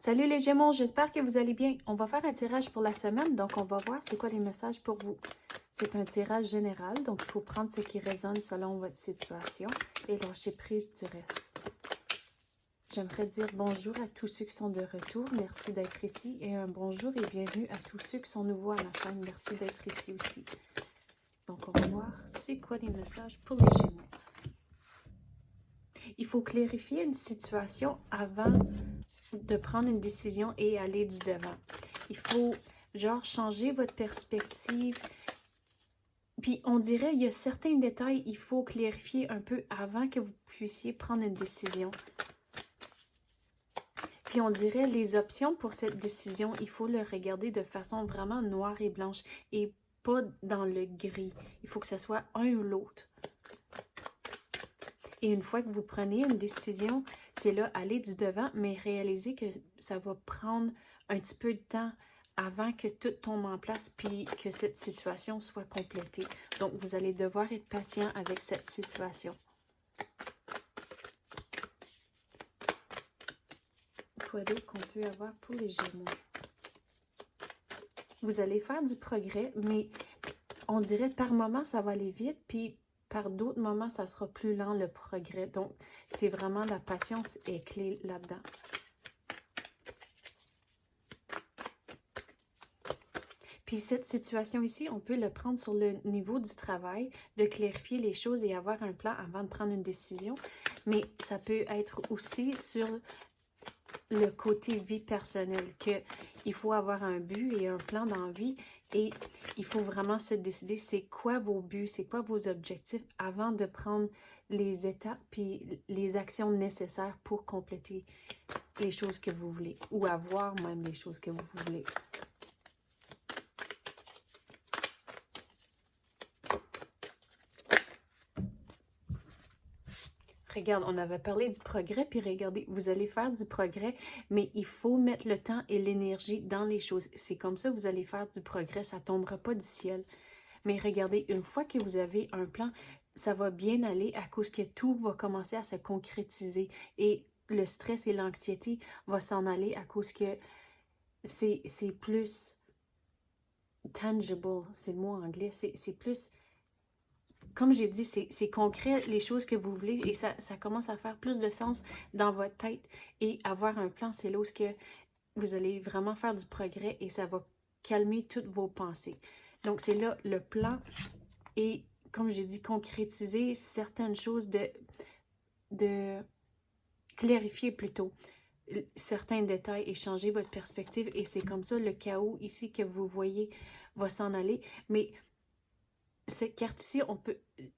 Salut les Gémeaux, j'espère que vous allez bien. On va faire un tirage pour la semaine, donc on va voir c'est quoi les messages pour vous. C'est un tirage général, donc il faut prendre ce qui résonne selon votre situation et lâcher prise du reste. J'aimerais dire bonjour à tous ceux qui sont de retour, merci d'être ici, et un bonjour et bienvenue à tous ceux qui sont nouveaux à ma chaîne, merci d'être ici aussi. Donc on va voir c'est quoi les messages pour les Gémeaux. Il faut clarifier une situation avant de prendre une décision et aller du devant. Il faut, genre, changer votre perspective. Puis, on dirait, il y a certains détails, il faut clarifier un peu avant que vous puissiez prendre une décision. Puis, on dirait, les options pour cette décision, il faut le regarder de façon vraiment noire et blanche et pas dans le gris. Il faut que ce soit un ou l'autre. Et une fois que vous prenez une décision, c'est là, aller du devant, mais réaliser que ça va prendre un petit peu de temps avant que tout tombe en place puis que cette situation soit complétée. Donc, vous allez devoir être patient avec cette situation. Quoi d'autre qu'on peut avoir pour les Gémeaux? Vous allez faire du progrès, mais on dirait par moment, ça va aller vite, puis par d'autres moments, ça sera plus lent le progrès. Donc, c'est vraiment la patience est clé là-dedans. Puis cette situation ici, on peut le prendre sur le niveau du travail, de clarifier les choses et avoir un plan avant de prendre une décision. Mais ça peut être aussi sur le côté vie personnelle, qu'il faut avoir un but et un plan dans la vie. Et il faut vraiment se décider c'est quoi vos buts, c'est quoi vos objectifs avant de prendre les étapes puis les actions nécessaires pour compléter les choses que vous voulez ou avoir même les choses que vous voulez. Regarde, on avait parlé du progrès, puis regardez, vous allez faire du progrès, mais il faut mettre le temps et l'énergie dans les choses. C'est comme ça que vous allez faire du progrès, ça ne tombera pas du ciel. Mais regardez, une fois que vous avez un plan, ça va bien aller à cause que tout va commencer à se concrétiser et le stress et l'anxiété vont s'en aller à cause que c'est plus tangible, c'est le mot en anglais, c'est plus... Comme j'ai dit, c'est concret, les choses que vous voulez, et ça commence à faire plus de sens dans votre tête. Et avoir un plan, c'est là où vous allez vraiment faire du progrès et ça va calmer toutes vos pensées. Donc, c'est là le plan et, comme j'ai dit, concrétiser certaines choses, de clarifier plutôt certains détails et changer votre perspective. Et c'est comme ça, le chaos ici que vous voyez va s'en aller. Mais cette carte ici,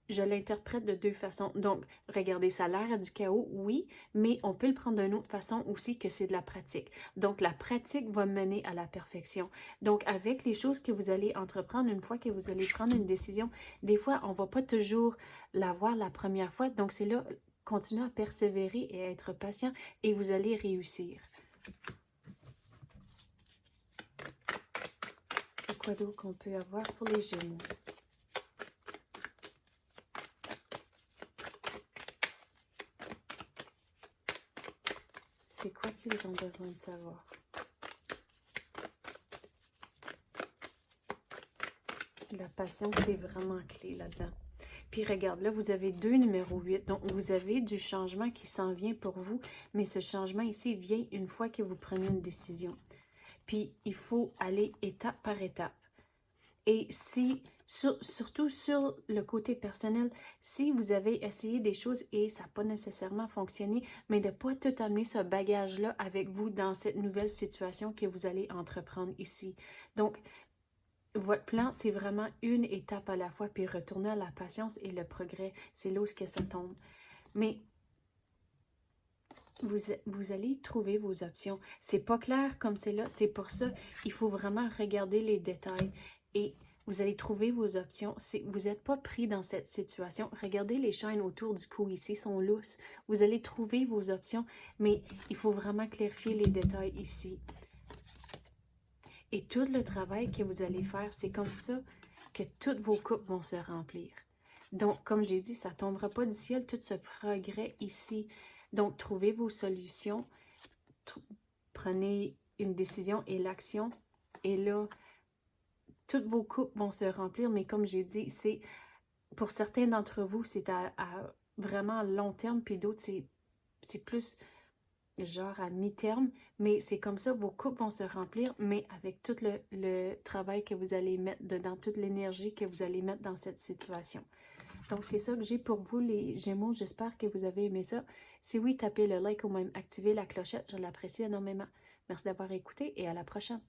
je l'interprète de deux façons. Donc, regardez, ça a l'air du chaos, oui, mais on peut le prendre d'une autre façon aussi que c'est de la pratique. Donc, la pratique va mener à la perfection. Donc, avec les choses que vous allez entreprendre, une fois que vous allez prendre une décision, des fois, on ne va pas toujours la voir la première fois. Donc, c'est là, continuez à persévérer et à être patient et vous allez réussir. C'est quoi d'autre qu'on peut avoir pour les Gémeaux? C'est quoi qu'ils ont besoin de savoir? La patience, c'est vraiment clé là-dedans. Puis regarde, là, vous avez 2 numéro 8. Donc, vous avez du changement qui s'en vient pour vous. Mais ce changement ici vient une fois que vous prenez une décision. Puis, il faut aller étape par étape. Et surtout sur le côté personnel, si vous avez essayé des choses et ça n'a pas nécessairement fonctionné, mais de ne pas tout amener ce bagage-là avec vous dans cette nouvelle situation que vous allez entreprendre ici. Donc, votre plan, c'est vraiment une étape à la fois, puis retourner à la patience et le progrès. C'est là où ça tombe. Mais vous allez trouver vos options. C'est pas clair comme c'est là. C'est pour ça il faut vraiment regarder les détails et vous allez trouver vos options. Vous n'êtes pas pris dans cette situation. Regardez les chaînes autour du cou ici, sont lousses. Vous allez trouver vos options, mais il faut vraiment clarifier les détails ici. Et tout le travail que vous allez faire, c'est comme ça que toutes vos coupes vont se remplir. Donc, comme j'ai dit, ça ne tombera pas du ciel, tout ce progrès ici. Donc, trouvez vos solutions. prenez une décision et l'action. Et là, toutes vos coupes vont se remplir. Mais comme j'ai dit, c'est pour certains d'entre vous, c'est à vraiment long terme. Puis d'autres, c'est plus genre à mi-terme. Mais c'est comme ça, vos coupes vont se remplir. Mais avec tout le travail que vous allez mettre dedans, toute l'énergie que vous allez mettre dans cette situation. Donc, c'est ça que j'ai pour vous, les Gémeaux. J'espère que vous avez aimé ça. Si oui, tapez le like ou même activez la clochette. Je l'apprécie énormément. Merci d'avoir écouté et à la prochaine.